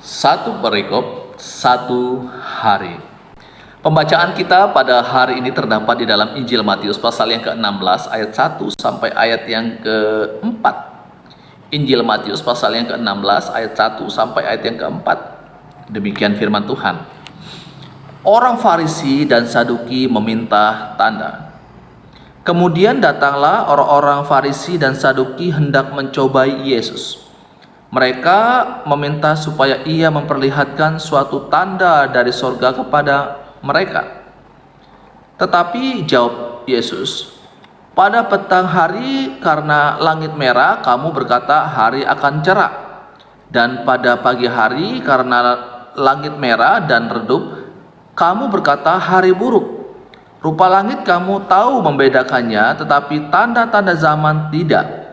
Satu perikop, satu hari. Pembacaan kita pada hari ini terdapat di dalam Injil Matius pasal yang ke-16 ayat 1 sampai ayat yang ke-4. Injil Matius pasal yang ke-16 ayat 1 sampai ayat yang ke-4. Demikian firman Tuhan. Orang Farisi dan Saduki meminta tanda. Kemudian datanglah orang-orang Farisi dan Saduki hendak mencobai Yesus. Mereka meminta supaya ia memperlihatkan suatu tanda dari sorga kepada mereka. Tetapi jawab Yesus, pada petang hari karena langit merah kamu berkata hari akan cerah, dan pada pagi hari karena langit merah dan redup kamu berkata hari buruk. Rupa langit kamu tahu membedakannya, tetapi tanda-tanda zaman tidak.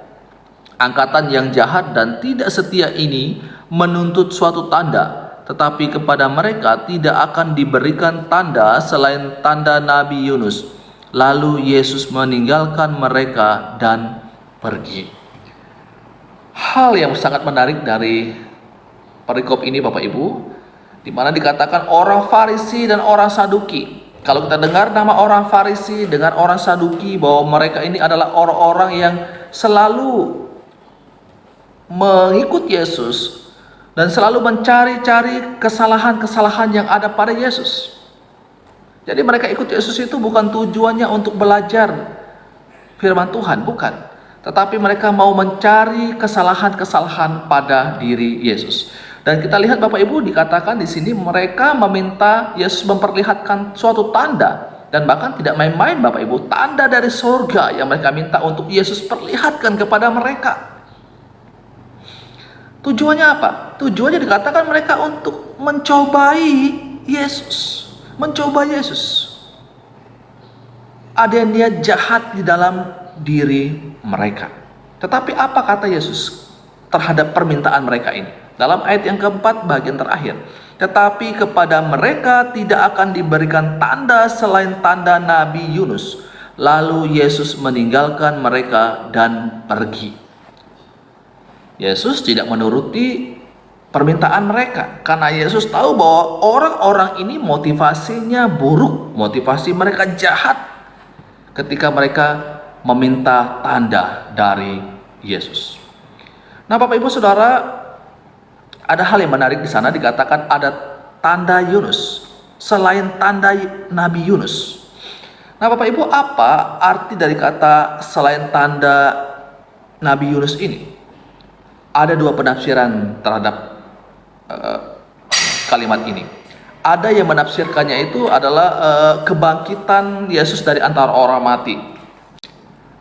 Angkatan yang jahat dan tidak setia ini menuntut suatu tanda, tetapi kepada mereka tidak akan diberikan tanda selain tanda Nabi Yunus. Lalu Yesus meninggalkan mereka dan pergi. Hal yang sangat menarik dari perikop ini Bapak Ibu, di mana dikatakan orang Farisi dan orang Saduki. Kalau kita dengar nama orang Farisi dengan orang Saduki, bahwa mereka ini adalah orang-orang yang selalu mengikut Yesus dan selalu mencari-cari kesalahan-kesalahan yang ada pada Yesus. Jadi mereka ikut Yesus itu bukan tujuannya untuk belajar firman Tuhan, bukan. Tetapi mereka mau mencari kesalahan-kesalahan pada diri Yesus. Dan kita lihat Bapak Ibu, dikatakan di sini mereka meminta Yesus memperlihatkan suatu tanda. Dan bahkan tidak main-main Bapak Ibu, tanda dari surga yang mereka minta untuk Yesus perlihatkan kepada mereka. Tujuannya apa? Tujuannya dikatakan mereka untuk mencobai Yesus. Mencoba Yesus. Ada niat jahat di dalam diri mereka. Tetapi apa kata Yesus terhadap permintaan mereka ini? Dalam ayat yang keempat bagian terakhir. Tetapi kepada mereka tidak akan diberikan tanda selain tanda Nabi Yunus. Lalu Yesus meninggalkan mereka dan pergi. Yesus tidak menuruti permintaan mereka karena Yesus tahu bahwa orang-orang ini motivasinya buruk, motivasi mereka jahat ketika mereka meminta tanda dari Yesus. Nah, Bapak Ibu Saudara, ada hal yang menarik di sana, dikatakan ada tanda Yunus selain tanda Nabi Yunus. Nah, Bapak Ibu, apa arti dari kata selain tanda Nabi Yunus ini? Ada dua penafsiran terhadap kalimat ini. Ada yang menafsirkannya itu adalah kebangkitan Yesus dari antara orang mati.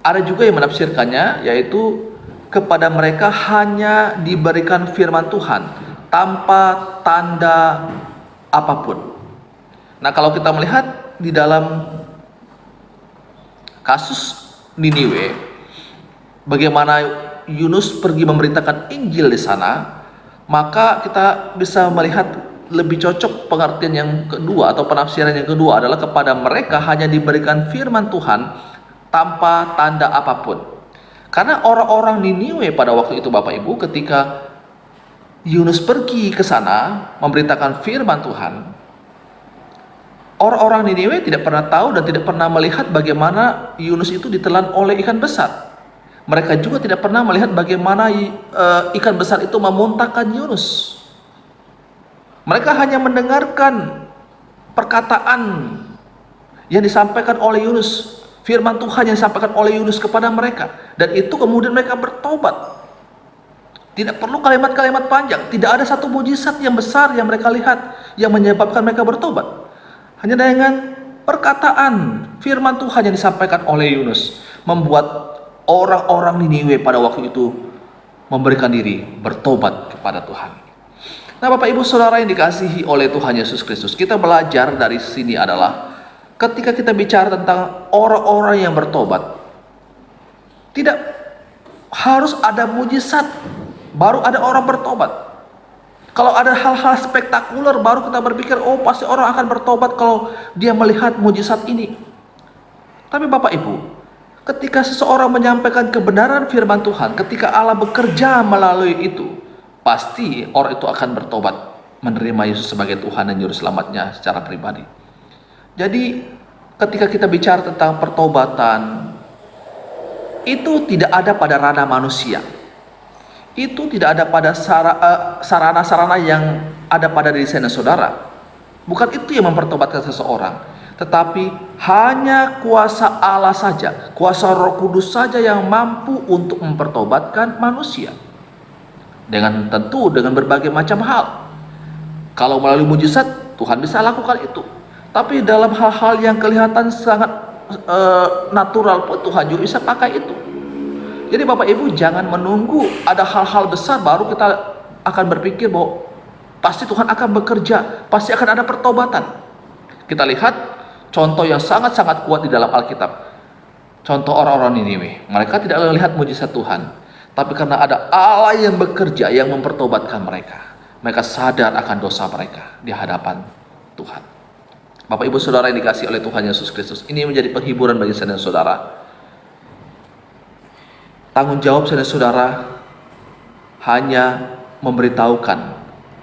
Ada juga yang menafsirkannya yaitu kepada mereka hanya diberikan firman Tuhan tanpa tanda apapun. Nah, kalau kita melihat di dalam kasus Niniwe, bagaimana Yunus pergi memberitakan Injil di sana, maka kita bisa melihat lebih cocok pengertian yang kedua atau penafsiran yang kedua adalah kepada mereka hanya diberikan firman Tuhan tanpa tanda apapun. Karena orang-orang Niniwe pada waktu itu Bapak Ibu, ketika Yunus pergi ke sana memberitakan firman Tuhan, orang-orang Niniwe tidak pernah tahu dan tidak pernah melihat bagaimana Yunus itu ditelan oleh ikan besar. Mereka juga tidak pernah melihat bagaimana ikan besar itu memuntahkan Yunus. Mereka hanya mendengarkan perkataan yang disampaikan oleh Yunus, firman Tuhan yang disampaikan oleh Yunus kepada mereka, dan itu kemudian mereka bertobat. Tidak perlu kalimat-kalimat panjang, tidak ada satu mujizat yang besar yang mereka lihat yang menyebabkan mereka bertobat. Hanya dengan perkataan firman Tuhan yang disampaikan oleh Yunus membuat orang-orang Niniwe pada waktu itu memberikan diri bertobat kepada Tuhan. Nah, Bapak Ibu Saudara yang dikasihi oleh Tuhan Yesus Kristus, kita belajar dari sini adalah ketika kita bicara tentang orang-orang yang bertobat, tidak harus ada mujizat baru ada orang bertobat. Kalau ada hal-hal spektakuler baru kita berpikir, oh pasti orang akan bertobat kalau dia melihat mujizat ini. Tapi Bapak Ibu, ketika seseorang menyampaikan kebenaran firman Tuhan, ketika Allah bekerja melalui itu, pasti orang itu akan bertobat. menerima Yesus sebagai Tuhan dan Juru Selamatnya secara pribadi. Jadi ketika kita bicara tentang pertobatan, itu tidak ada pada ranah manusia. Itu tidak ada pada sarana-sarana yang ada pada diri saya dan saudara. Bukan itu yang mempertobatkan seseorang, tetapi hanya kuasa Allah saja, kuasa Roh Kudus saja yang mampu untuk mempertobatkan manusia. Dengan berbagai macam hal. Kalau melalui mujizat, Tuhan bisa lakukan itu. Tapi dalam hal-hal yang kelihatan sangat natural pun Tuhan juga bisa pakai itu. Jadi Bapak Ibu jangan menunggu ada hal-hal besar baru kita akan berpikir bahwa pasti Tuhan akan bekerja, pasti akan ada pertobatan. Kita lihat contoh yang sangat-sangat kuat di dalam Alkitab. Contoh orang-orang Niniwe. Mereka tidak melihat mujizat Tuhan, tapi karena ada Allah yang bekerja, yang mempertobatkan mereka. Mereka sadar akan dosa mereka di hadapan Tuhan. Bapak Ibu Saudara yang dikasihi oleh Tuhan Yesus Kristus, ini menjadi penghiburan bagi saya dan saudara. Tanggung jawab saya dan saudara hanya memberitahukan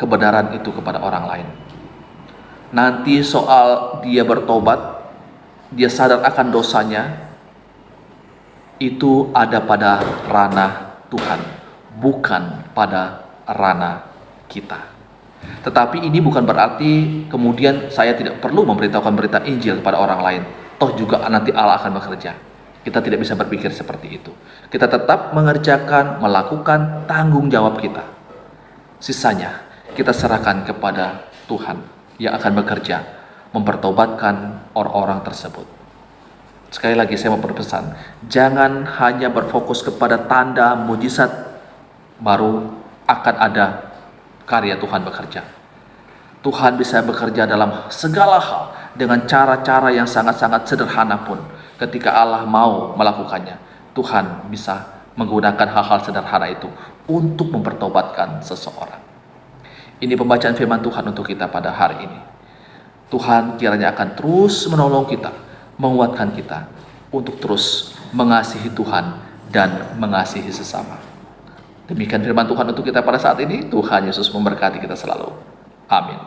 kebenaran itu kepada orang lain. Nanti soal dia bertobat, dia sadar akan dosanya, itu ada pada ranah Tuhan, bukan pada ranah kita. Tetapi ini bukan berarti kemudian saya tidak perlu memberitahukan berita Injil kepada orang lain. Toh juga nanti Allah akan bekerja. Kita tidak bisa berpikir seperti itu. Kita tetap melakukan tanggung jawab kita. Sisanya kita serahkan kepada Tuhan yang akan bekerja mempertobatkan orang-orang tersebut. Sekali lagi saya mau berpesan, jangan hanya berfokus kepada tanda mujizat baru akan ada karya Tuhan bekerja. Tuhan bisa bekerja dalam segala hal dengan cara-cara yang sangat-sangat sederhana pun. Ketika Allah mau melakukannya, Tuhan bisa menggunakan hal-hal sederhana itu untuk mempertobatkan seseorang. Ini pembacaan firman Tuhan untuk kita pada hari ini. Tuhan kiranya akan terus menolong kita, menguatkan kita untuk terus mengasihi Tuhan dan mengasihi sesama. Demikian firman Tuhan untuk kita pada saat ini. Tuhan Yesus memberkati kita selalu. Amin.